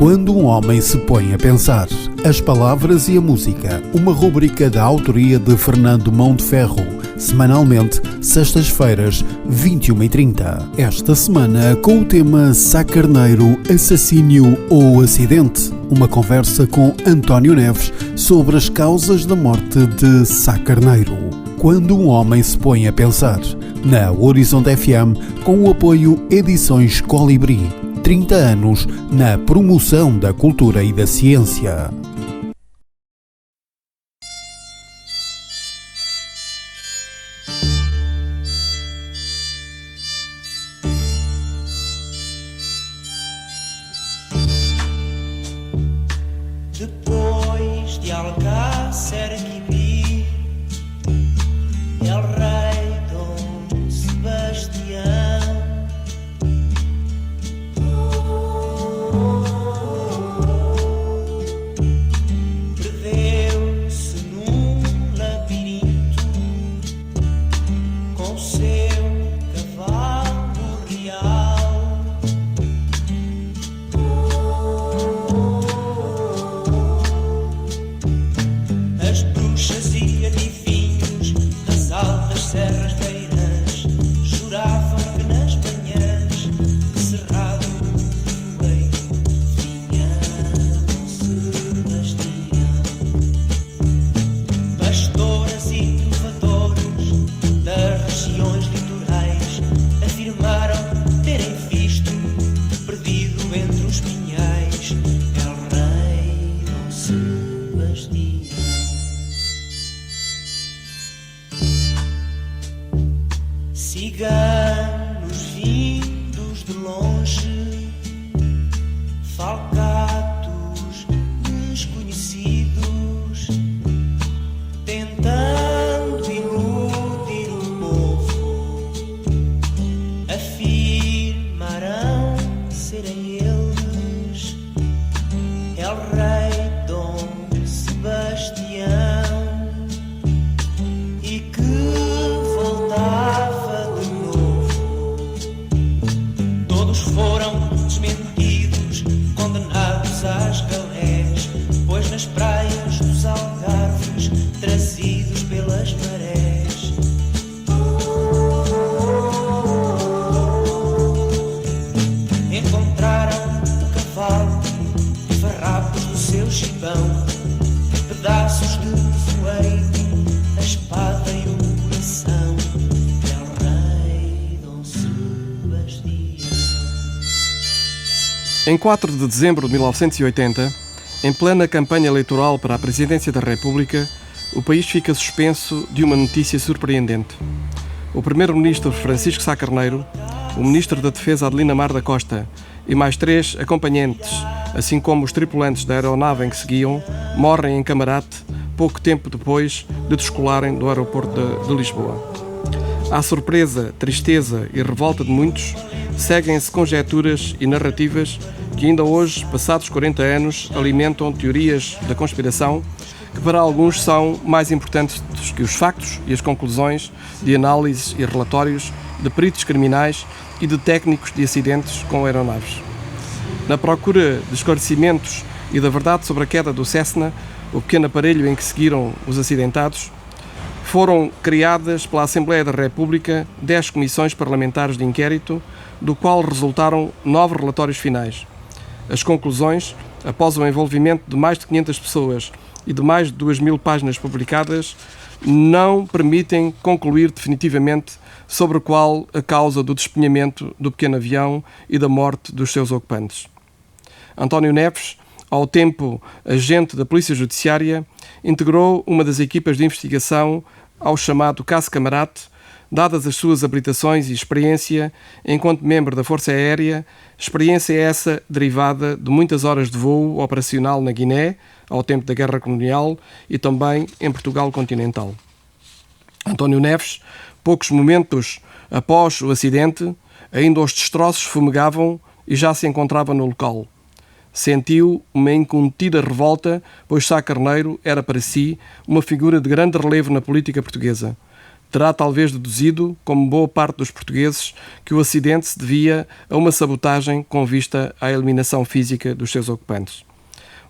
Quando um homem se põe a pensar. As palavras e a música. Uma rubrica da autoria de Fernando Mão de Ferro. Semanalmente, sextas-feiras, 21h30. Esta semana, com o tema Sá Carneiro, assassínio ou acidente. Uma conversa com António Neves sobre as causas da morte de Sá Carneiro. Quando um homem se põe a pensar. Na Horizonte FM, com o apoio Edições Colibri. 30 anos na promoção da cultura e da ciência. Depois de Alcácer Quibir, El Rei Dom Sebastião perdeu-se num labirinto com seu cavalo real. As bruxas e adivinhos das altas serras beiras juravam que nas manhãs de cerrado nevoeiro vinha Dom Sebastião. Pastoras e trovadores das regiões litorais afirmaram terem visto, perdido entre os pinhais, El Rei Dom Sebastião. Ciganos vindos de longe, falcatos desconhecidos, tentando iludir o povo, afirmarão serem eles El Rei Dom Sebastião e que voltava de novo. Todos foram desmentidos, condenados às galés, pois nas praias dos Algarves, trazidos pelas marés, encontraram o cavalo e farrapos do seu gibão, pedaços de nevoeiro, a espada e o coração, El Rei Dom Sebastião. Em 4 de dezembro de 1980, em plena campanha eleitoral para a Presidência da República, o país fica suspenso de uma notícia surpreendente. O primeiro-ministro Francisco Sá Carneiro, o ministro da Defesa Adelina Mar da Costa e mais 3 acompanhantes, assim como os tripulantes da aeronave em que seguiam, morrem em Camarate pouco tempo depois de descolarem do aeroporto de Lisboa. À surpresa, tristeza e revolta de muitos, seguem-se conjecturas e narrativas que ainda hoje, passados 40 anos, alimentam teorias da conspiração que para alguns são mais importantes que os factos e as conclusões de análises e relatórios de peritos criminais e de técnicos de acidentes com aeronaves. Na procura de esclarecimentos e da verdade sobre a queda do Cessna, o pequeno aparelho em que seguiram os acidentados, foram criadas pela Assembleia da República 10 comissões parlamentares de inquérito, do qual resultaram 9 relatórios finais. As conclusões, após o envolvimento de mais de 500 pessoas e de mais de 2.000 páginas publicadas, não permitem concluir definitivamente sobre qual a causa do despenhamento do pequeno avião e da morte dos seus ocupantes. António Neves, ao tempo agente da Polícia Judiciária, integrou uma das equipas de investigação ao chamado Caso Camarate, dadas as suas habilitações e experiência enquanto membro da Força Aérea, experiência essa derivada de muitas horas de voo operacional na Guiné, ao tempo da Guerra Colonial, e também em Portugal continental. António Neves, poucos momentos após o acidente, ainda os destroços fumegavam e já se encontrava no local. Sentiu uma incontida revolta, pois Sá Carneiro era para si uma figura de grande relevo na política portuguesa. terá talvez deduzido, como boa parte dos portugueses, que o acidente se devia a uma sabotagem com vista à eliminação física dos seus ocupantes.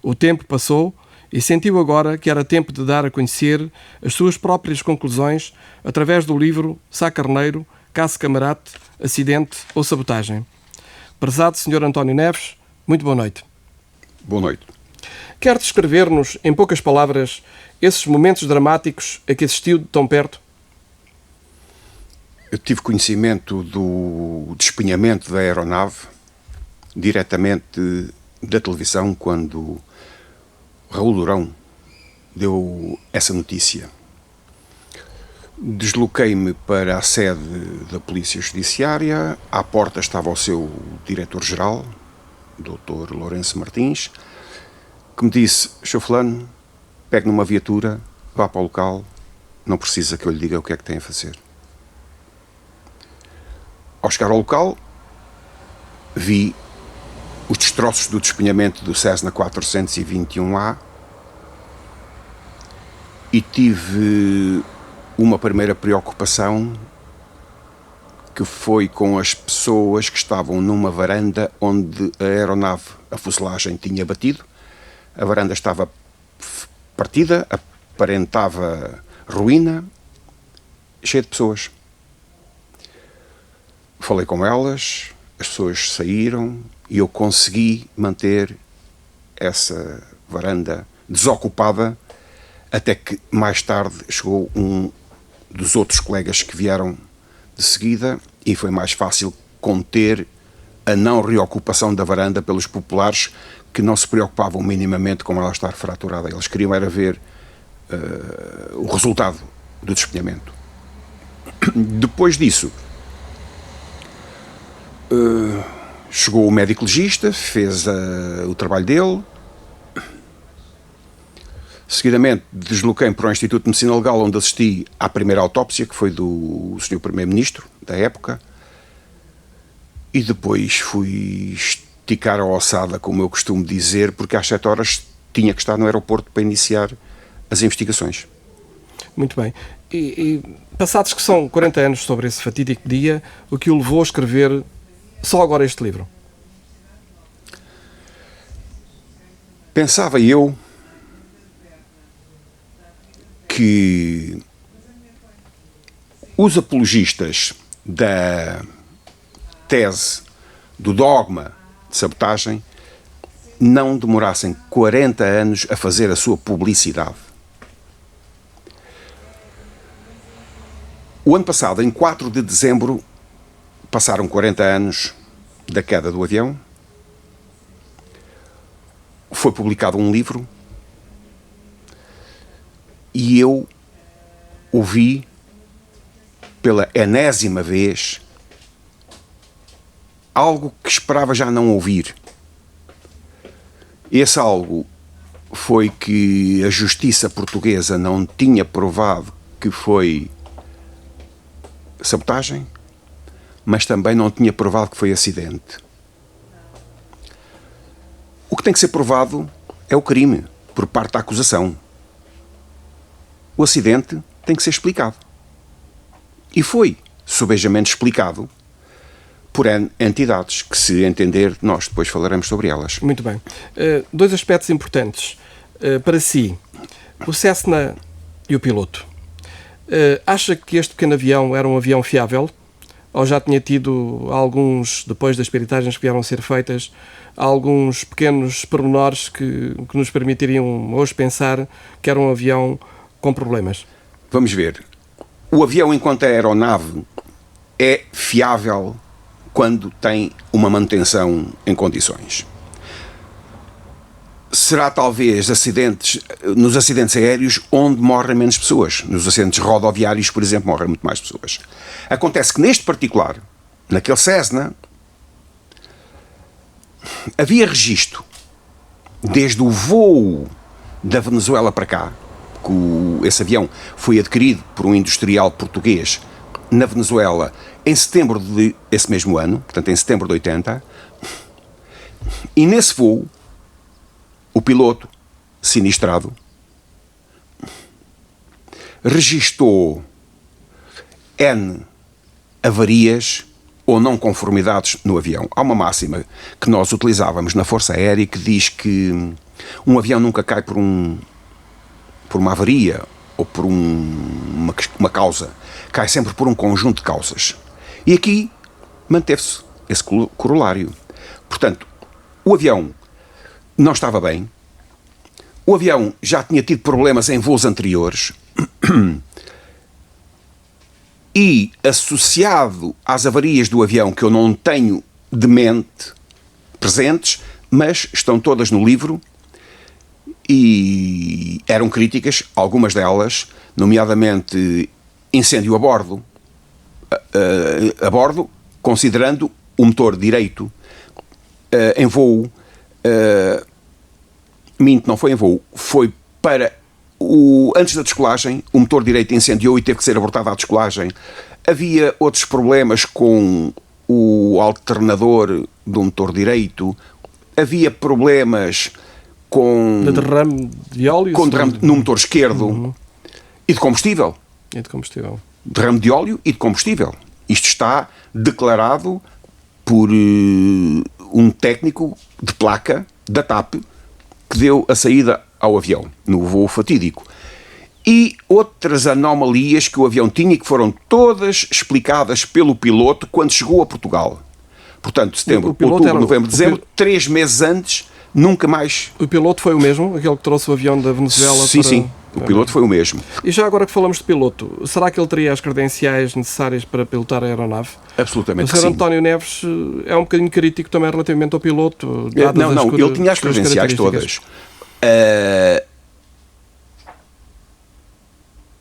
O tempo passou e sentiu agora que era tempo de dar a conhecer as suas próprias conclusões através do livro Sá Carneiro, Caso Camarate, Acidente ou Sabotagem. Prezado Sr. António Neves, muito boa noite. Boa noite. Quer descrever-nos, em poucas palavras, esses momentos dramáticos a que assistiu de tão perto? Eu tive conhecimento do despenhamento da aeronave diretamente da televisão quando Raul Durão deu essa notícia. Desloquei-me para a sede da Polícia Judiciária. À porta estava o seu diretor-geral, Dr. Lourenço Martins, que me disse: Sr. Fulano, pegue numa viatura, vá para o local, não precisa que eu lhe diga o que é que tem a fazer. Ao chegar ao local, vi os destroços do despenhamento do Cessna 421A e tive uma primeira preocupação, que foi com as pessoas que estavam numa varanda onde a aeronave, a fuselagem, tinha batido. A varanda estava partida, aparentava ruína, cheia de pessoas. Falei com elas, as pessoas saíram e eu consegui manter essa varanda desocupada até que mais tarde chegou um dos outros colegas que vieram de seguida e foi mais fácil conter a não reocupação da varanda pelos populares, que não se preocupavam minimamente com ela estar fraturada. Eles queriam era ver o resultado do despenhamento. Depois disso, chegou o médico legista, fez o trabalho dele. Seguidamente, desloquei-me para o Instituto de Medicina Legal, onde assisti à primeira autópsia, que foi do Sr. Primeiro-Ministro da época, e depois fui esticar a ossada, como eu costumo dizer, porque às 7 horas tinha que estar no aeroporto para iniciar as investigações. Muito bem. E passados que são 40 anos sobre esse fatídico dia, o que o levou a escrever só agora este livro? Pensava eu que os apologistas da tese do dogma de sabotagem não demorassem 40 anos a fazer a sua publicidade. O ano passado, em 4 de dezembro, passaram 40 anos da queda do avião. Foi publicado um livro e eu ouvi pela enésima vez algo que esperava já não ouvir. Esse algo foi que a justiça portuguesa não tinha provado que foi sabotagem, mas também não tinha provado que foi acidente. O que tem que ser provado é o crime, por parte da acusação. O acidente tem que ser explicado. E foi subejamente explicado por entidades que, se entender, nós depois falaremos sobre elas. Muito bem. Dois aspectos importantes. Para si, o Cessna e o piloto. Acha que este pequeno avião era um avião fiável? Ou já tinha tido alguns, depois das peritagens que vieram a ser feitas, alguns pequenos pormenores que nos permitiriam hoje pensar que era um avião com problemas? Vamos ver. O avião, enquanto aeronave, é fiável quando tem uma manutenção em condições. Será talvez nos acidentes aéreos onde morrem menos pessoas. Nos acidentes rodoviários, por exemplo, morrem muito mais pessoas. Acontece que neste particular, naquele Cessna, havia registro, desde o voo da Venezuela para cá, que esse avião foi adquirido por um industrial português na Venezuela em setembro desse mesmo ano, portanto em setembro de 80, e nesse voo o piloto sinistrado registou N avarias ou não conformidades no avião. Há uma máxima que nós utilizávamos na Força Aérea que diz que um avião nunca cai por uma avaria ou por uma causa. Cai sempre por um conjunto de causas. E aqui manteve-se esse corolário. Portanto, o avião não estava bem, o avião já tinha tido problemas em voos anteriores e, associado às avarias do avião, que eu não tenho de mente presentes, mas estão todas no livro, e eram críticas, algumas delas, nomeadamente incêndio a bordo, considerando o motor direito em voo, não foi em voo, foi para antes da descolagem, o motor direito incendiou e teve que ser abortado à descolagem. Havia outros problemas com o alternador do motor direito, havia problemas com de derrame de óleo, no motor esquerdo e de combustível. Derrame de óleo e de combustível. Isto está declarado por um técnico de placa da TAP que deu a saída ao avião, no voo fatídico. E outras anomalias que o avião tinha e que foram todas explicadas pelo piloto quando chegou a Portugal. Portanto, setembro, outubro, novembro, dezembro, 3 meses antes, nunca mais... O piloto foi o mesmo? Aquele que trouxe o avião da Venezuela? Sim. O piloto foi o mesmo. E já agora que falamos de piloto, será que ele teria as credenciais necessárias para pilotar a aeronave? Absolutamente sim. O Sr. António Neves é um bocadinho crítico também relativamente ao piloto. Não, ele tinha as credenciais todas.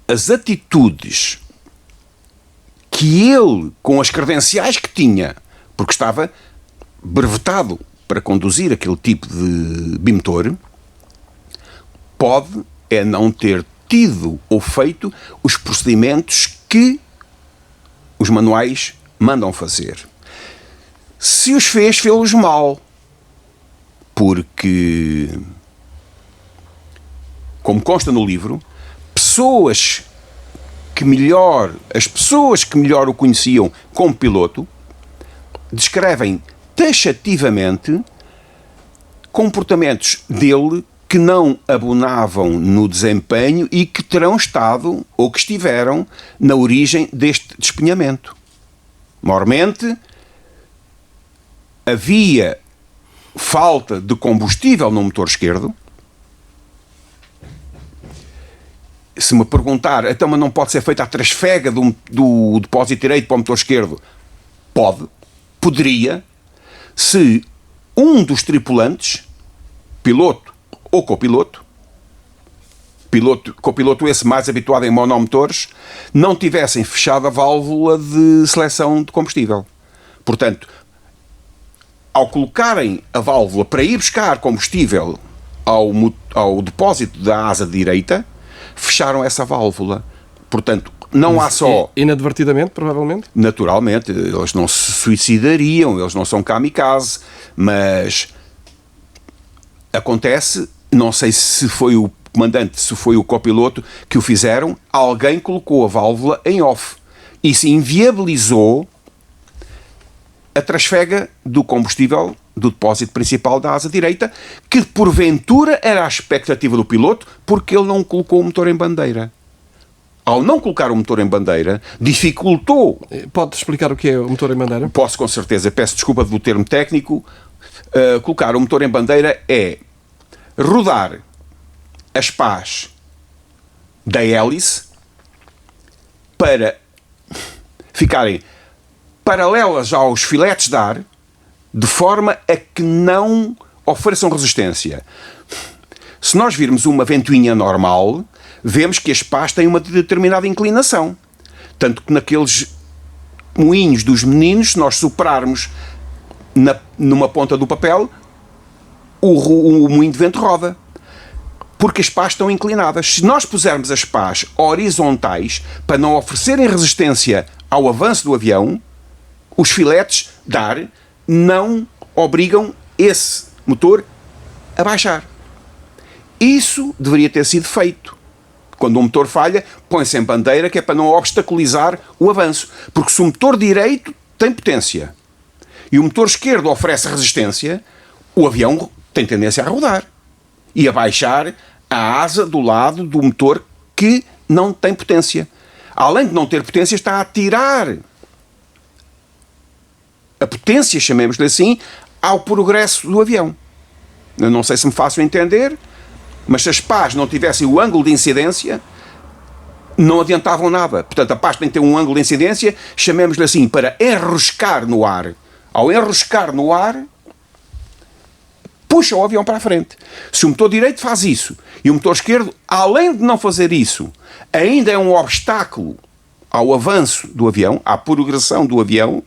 As atitudes que ele, com as credenciais que tinha, porque estava brevetado para conduzir aquele tipo de bimotor, pode não ter tido ou feito os procedimentos que os manuais mandam fazer. Se os fez-os mal. Porque, como consta no livro, as pessoas que melhor o conheciam como piloto descrevem taxativamente comportamentos dele que não abonavam no desempenho e que terão estado ou que estiveram na origem deste despenhamento. Maiormente, havia falta de combustível no motor esquerdo. Se me perguntar, então, mas não pode ser feita a trasfega do depósito direito para o motor esquerdo? Poderia, se um dos tripulantes, piloto ou copiloto, copiloto esse mais habituado em monomotores, não tivessem fechado a válvula de seleção de combustível. Portanto, ao colocarem a válvula para ir buscar combustível ao depósito da asa direita, fecharam essa válvula. Portanto, não há só... Inadvertidamente, provavelmente? Naturalmente, eles não se suicidariam, eles não são kamikaze, mas acontece, não sei se foi o comandante, se foi o copiloto que o fizeram, alguém colocou a válvula em off e se inviabilizou a trasfega do combustível do depósito principal da asa direita, que porventura era a expectativa do piloto, porque ele não colocou o motor em bandeira. Ao não colocar o motor em bandeira, dificultou... Pode explicar o que é o motor em bandeira? Posso, com certeza. Peço desculpa do termo técnico. Colocar o motor em bandeira é rodar as pás da hélice para ficarem paralelas aos filetes de ar, de forma a que não ofereçam resistência. Se nós virmos uma ventoinha normal, vemos que as pás têm uma determinada inclinação. Tanto que naqueles moinhos dos meninos, se nós soprarmos numa ponta do papel, o moinho de vento roda. Porque as pás estão inclinadas. Se nós pusermos as pás horizontais, para não oferecerem resistência ao avanço do avião, os filetes de ar não obrigam esse motor a baixar. Isso deveria ter sido feito. Quando o motor falha, põe-se em bandeira, que é para não obstaculizar o avanço. Porque se o motor direito tem potência e o motor esquerdo oferece resistência, o avião tem tendência a rodar e a baixar a asa do lado do motor que não tem potência. Além de não ter potência, está a tirar a potência, chamemos-lhe assim, ao progresso do avião. Eu não sei se me faço entender, mas se as pás não tivessem o ângulo de incidência, não adiantavam nada. Portanto, a pás tem que ter um ângulo de incidência, chamemos-lhe assim, para enroscar no ar. Ao enroscar no ar, puxa o avião para a frente. Se o motor direito faz isso e o motor esquerdo, além de não fazer isso, ainda é um obstáculo ao avanço do avião, à progressão do avião,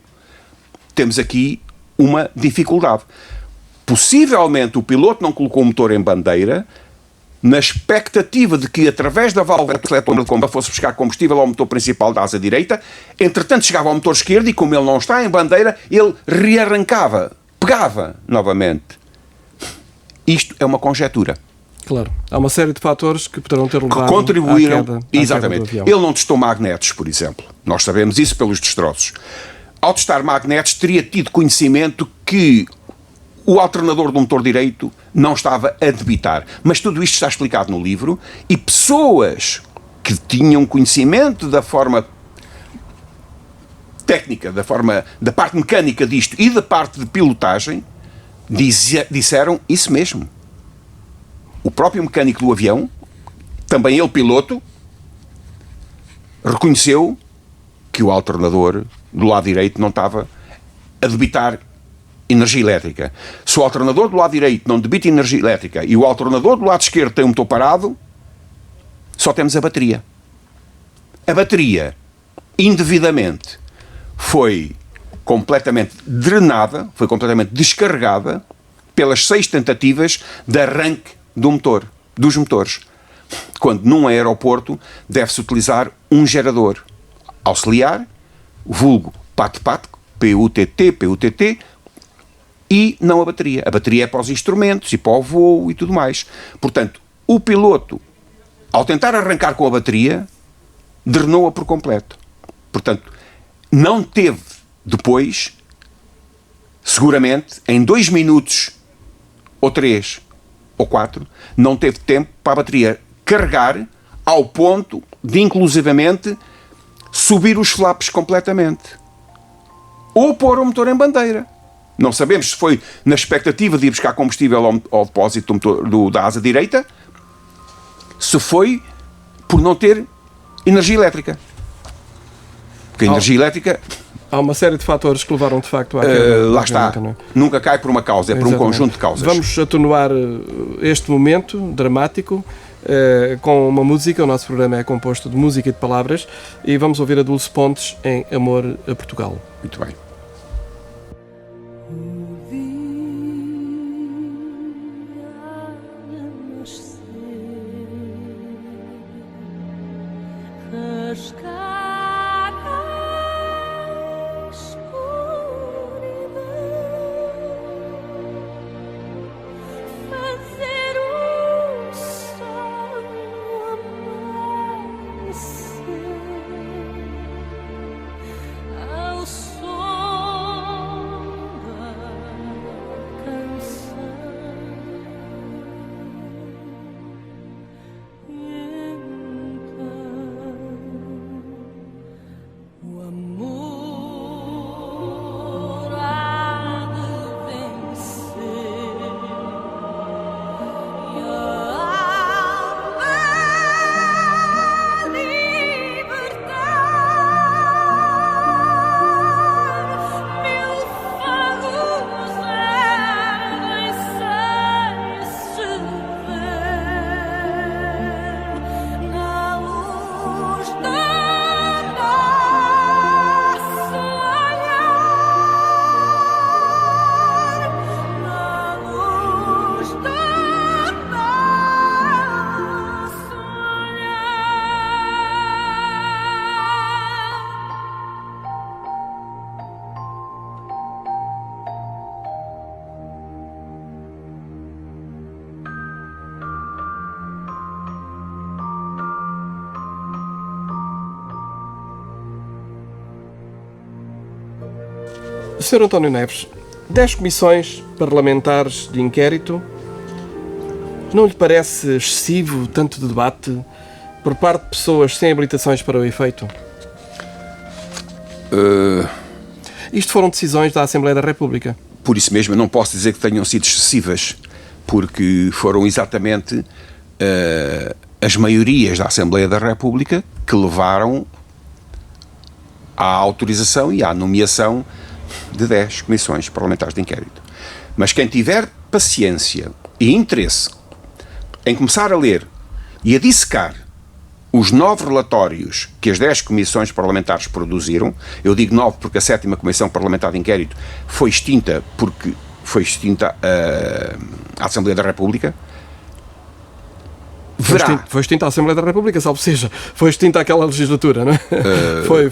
temos aqui uma dificuldade. Possivelmente o piloto não colocou o motor em bandeira na expectativa de que, através da válvula de seletor de combustão, fosse buscar combustível ao motor principal da asa direita. Entretanto, chegava ao motor esquerdo e, como ele não está em bandeira, ele rearrancava, pegava novamente. Isto é uma conjetura. Claro. Há uma série de fatores que poderão ter levado que contribuíram, à queda exatamente. do avião. Ele não testou magnetos, por exemplo. Nós sabemos isso pelos destroços. Ao testar magnetos, teria tido conhecimento que o alternador do motor direito não estava a debitar. Mas tudo isto está explicado no livro e pessoas que tinham conhecimento da forma técnica, da parte mecânica disto e da parte de pilotagem, disseram isso mesmo. O próprio mecânico do avião, também ele piloto, reconheceu que o alternador do lado direito não estava a debitar energia elétrica. Se o alternador do lado direito não debita energia elétrica e o alternador do lado esquerdo tem um motor parado, só temos a bateria. A bateria, indevidamente, foi completamente drenada, foi completamente descarregada pelas 6 tentativas de arranque do motor, dos motores. Quando num aeroporto deve-se utilizar um gerador auxiliar, vulgo PAT-PAT, PUTT, e não a bateria. A bateria é para os instrumentos e para o voo e tudo mais. Portanto, o piloto, ao tentar arrancar com a bateria, drenou-a por completo. Portanto, não teve depois, seguramente, em 2 minutos, ou 3, ou 4, não teve tempo para a bateria carregar ao ponto de, inclusivamente, subir os flaps completamente. Ou pôr o motor em bandeira. Não sabemos se foi na expectativa de ir buscar combustível ao depósito do motor, da asa direita, se foi por não ter energia elétrica. Porque a energia elétrica... Há uma série de fatores que levaram, de facto, à queda. Lá está. Nunca cai por uma causa, é por um conjunto de causas. Vamos atenuar este momento dramático com uma música. O nosso programa é composto de música e de palavras. E vamos ouvir a Dulce Pontes em Amor a Portugal. Muito bem. Ao sol Sr. António Neves, 10 comissões parlamentares de inquérito, não lhe parece excessivo tanto de debate por parte de pessoas sem habilitações para o efeito? Isto foram decisões da Assembleia da República. Por isso mesmo, eu não posso dizer que tenham sido excessivas, porque foram exatamente as maiorias da Assembleia da República que levaram à autorização e à nomeação de 10 comissões parlamentares de inquérito. Mas quem tiver paciência e interesse em começar a ler e a dissecar os 9 relatórios que as 10 comissões parlamentares produziram, eu digo 9 porque a 7ª Comissão Parlamentar de Inquérito foi extinta porque foi extinta a Assembleia da República, verá... Foi extinta a Assembleia da República, salvo seja, foi extinta aquela legislatura, não é?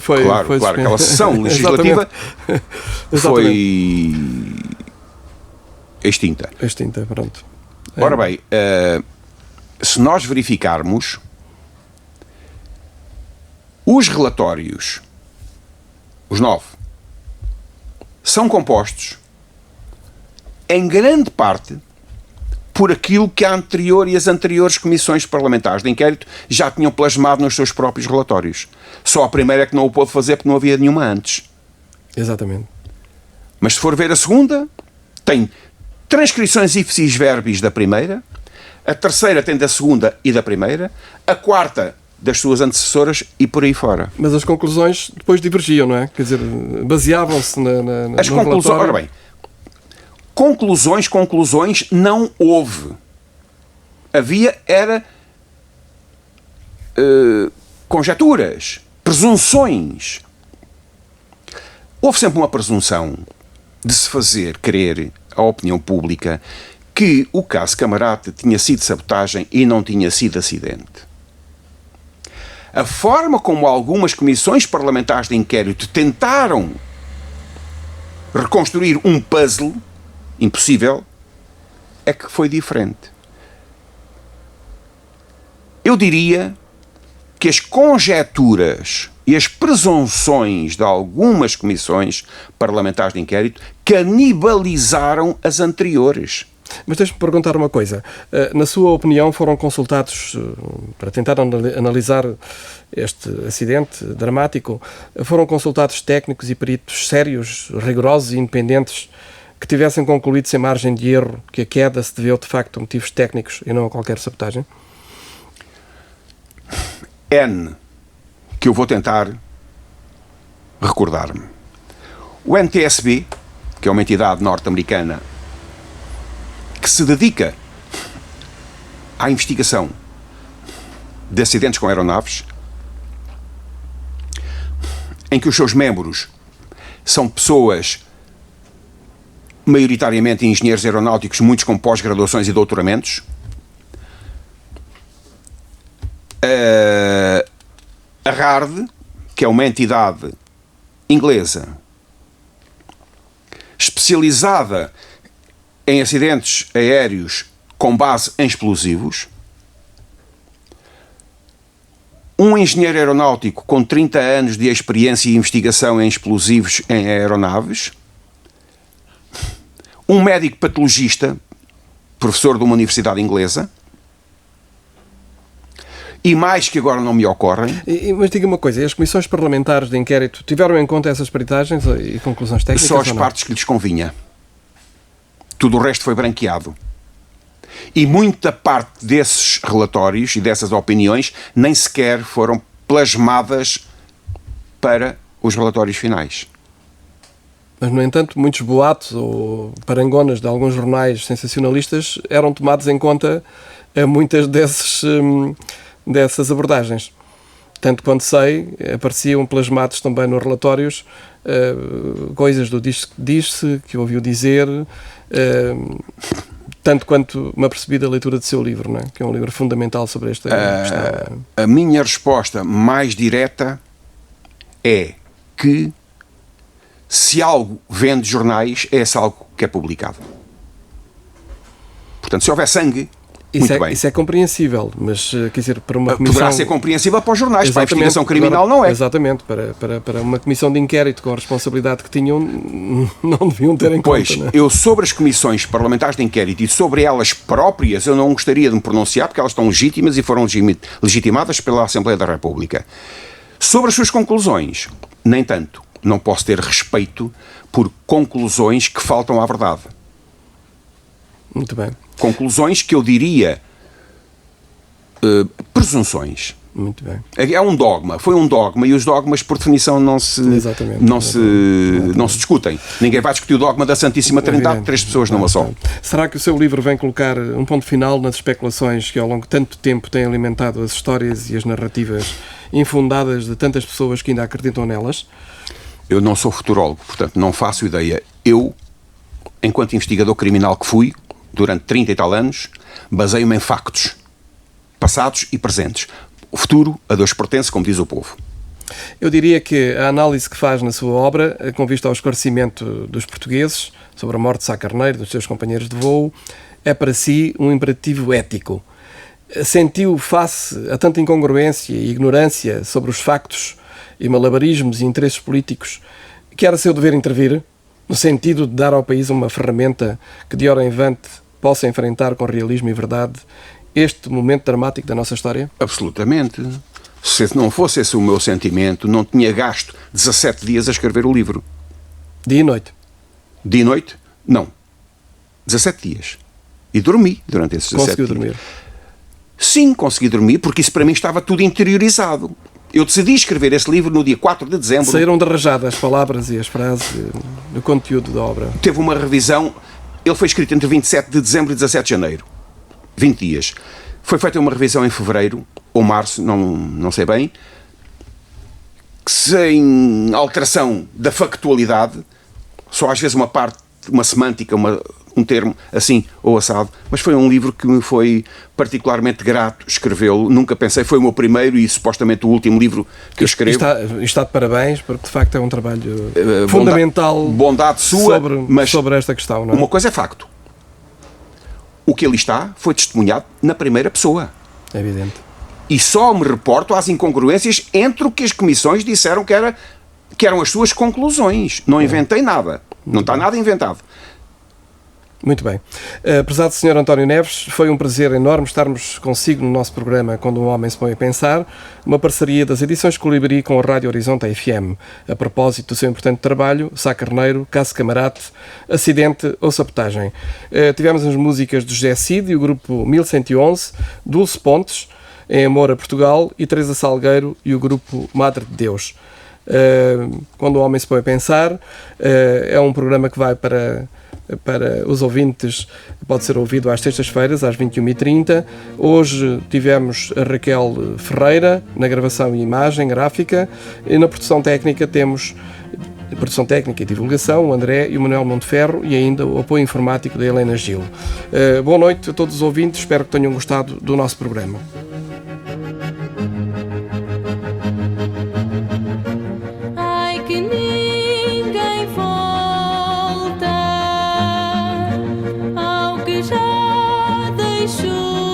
Claro, aquela sessão legislativa foi extinta. Extinta, pronto. Ora bem, se nós verificarmos, os relatórios, os 9, são compostos em grande parte por aquilo que a anterior e as anteriores comissões parlamentares de inquérito já tinham plasmado nos seus próprios relatórios. Só a primeira é que não o pôde fazer porque não havia nenhuma antes. Exatamente. Mas se for ver a segunda, tem transcrições ipsis verbis da primeira, a terceira tem da segunda e da primeira, a quarta das suas antecessoras e por aí fora. Mas as conclusões depois divergiam, não é? Quer dizer, baseavam-se as conclusões. Ora bem, conclusões não houve. Havia, conjecturas, presunções. Houve sempre uma presunção de se fazer crer à opinião pública que o caso Camarate tinha sido sabotagem e não tinha sido acidente. A forma como algumas comissões parlamentares de inquérito tentaram reconstruir um puzzle impossível é que foi diferente. Eu diria que as conjecturas e as presunções de algumas comissões parlamentares de inquérito canibalizaram as anteriores. Mas deixe-me perguntar uma coisa. Na sua opinião, foram consultados, para tentar analisar este acidente dramático, foram consultados técnicos e peritos sérios, rigorosos e independentes que tivessem concluído sem margem de erro que a queda se deveu de facto a motivos técnicos e não a qualquer sabotagem? Que eu vou tentar recordar-me. O NTSB, que é uma entidade norte-americana que se dedica à investigação de acidentes com aeronaves, em que os seus membros são pessoas maioritariamente engenheiros aeronáuticos, muitos com pós-graduações e doutoramentos. A RARD, que é uma entidade inglesa especializada em acidentes aéreos com base em explosivos, um engenheiro aeronáutico com 30 anos de experiência e investigação em explosivos em aeronaves, um médico patologista, professor de uma universidade inglesa, e mais que agora não me ocorrem. Mas diga uma coisa, as comissões parlamentares de inquérito tiveram em conta essas peritagens e conclusões técnicas? Só as partes que lhes convinha. Tudo o resto foi branqueado. E muita parte desses relatórios e dessas opiniões nem sequer foram plasmadas para os relatórios finais. Mas, no entanto, muitos boatos ou parangonas de alguns jornais sensacionalistas eram tomados em conta a muitas dessas abordagens. Tanto quanto sei, apareciam plasmados também nos relatórios coisas do diz-se, que ouviu dizer, tanto quanto me apercebi da leitura do seu livro, não é? Que é um livro fundamental sobre esta questão. A minha resposta mais direta é que se algo vende jornais, é esse algo que é publicado. Portanto, se houver sangue, Muito bem. Isso é compreensível, mas quer dizer, para uma comissão... Poderá ser compreensível para os jornais, para a Exatamente, investigação criminal agora, não é. Exatamente, para uma comissão de inquérito com a responsabilidade que tinham, não deviam ter em Pois, conta. Não é? eu sobre as comissões parlamentares de inquérito e sobre elas próprias, eu não gostaria de me pronunciar, porque elas estão legítimas e foram legitimadas pela Assembleia da República. Sobre as suas conclusões, nem tanto. Não posso ter respeito por conclusões que faltam à verdade. Muito bem. Conclusões que eu diria presunções. Muito bem. É um dogma, foi um dogma, e os dogmas por definição não se discutem. Ninguém vai discutir o dogma da Santíssima Trindade de 3 pessoas numa só. Será que o seu livro vem colocar um ponto final nas especulações que ao longo de tanto tempo têm alimentado as histórias e as narrativas infundadas de tantas pessoas que ainda acreditam nelas? Eu não sou futurólogo, portanto não faço ideia. Eu, enquanto investigador criminal que fui, durante 30 e tal anos, baseio-me em factos, passados e presentes. O futuro a Deus pertence, como diz o povo. Eu diria que a análise que faz na sua obra, com vista ao esclarecimento dos portugueses sobre a morte de Sá Carneiro, dos seus companheiros de voo, é para si um imperativo ético. Sentiu, face a tanta incongruência e ignorância sobre os factos e malabarismos e interesses políticos, que era seu dever intervir, no sentido de dar ao país uma ferramenta que de hora em diante possa enfrentar com realismo e verdade este momento dramático da nossa história? Absolutamente. Se não fosse esse o meu sentimento, não tinha gasto 17 dias a escrever o livro. Dia e noite? Dia e noite? Não. 17 dias. E dormi durante esses 17 dias. Conseguiu dormir? Sim, consegui dormir, porque isso para mim estava tudo interiorizado. Eu decidi escrever esse livro no dia 4 de dezembro. Saíram de rajada as palavras e as frases do conteúdo da obra. Teve uma revisão. Ele foi escrito entre 27 de dezembro e 17 de janeiro. 20 dias. Foi feita uma revisão em fevereiro ou março, não sei bem, sem alteração da factualidade, só às vezes uma parte, uma semântica, um termo assim ou assado, mas foi um livro que me foi particularmente grato escrevê-lo. Nunca pensei, foi o meu primeiro e supostamente o último livro que eu escrevo. Está de parabéns, porque de facto é um trabalho fundamental. Bondade sua, sobre esta questão. Não é? Uma coisa é facto. O que ali está foi testemunhado na primeira pessoa. É evidente. E só me reporto às incongruências entre o que as comissões disseram que eram as suas conclusões. Não inventei nada. Não está nada inventado. Muito bem. Prezado Sr. António Neves, foi um prazer enorme estarmos consigo no nosso programa Quando um Homem se Põe a Pensar, uma parceria das edições Colibri com a Rádio Horizonte FM. A propósito do seu importante trabalho, Sá Carneiro, caso camarate, acidente ou sabotagem. Tivemos as músicas do José Cid e o grupo 1111, Dulce Pontes, em Amor a Portugal, e Teresa Salgueiro e o grupo Madre de Deus. Quando o Homem se Põe a Pensar, é um programa que vai para os ouvintes, pode ser ouvido às sextas-feiras, às 21h30. Hoje tivemos a Raquel Ferreira na gravação e imagem gráfica, e na produção técnica temos produção técnica e divulgação, o André e o Manuel Monteferro, e ainda o apoio informático da Helena Gil. Boa noite a todos os ouvintes, espero que tenham gostado do nosso programa. Ai, que ninguém volta ao que já deixou.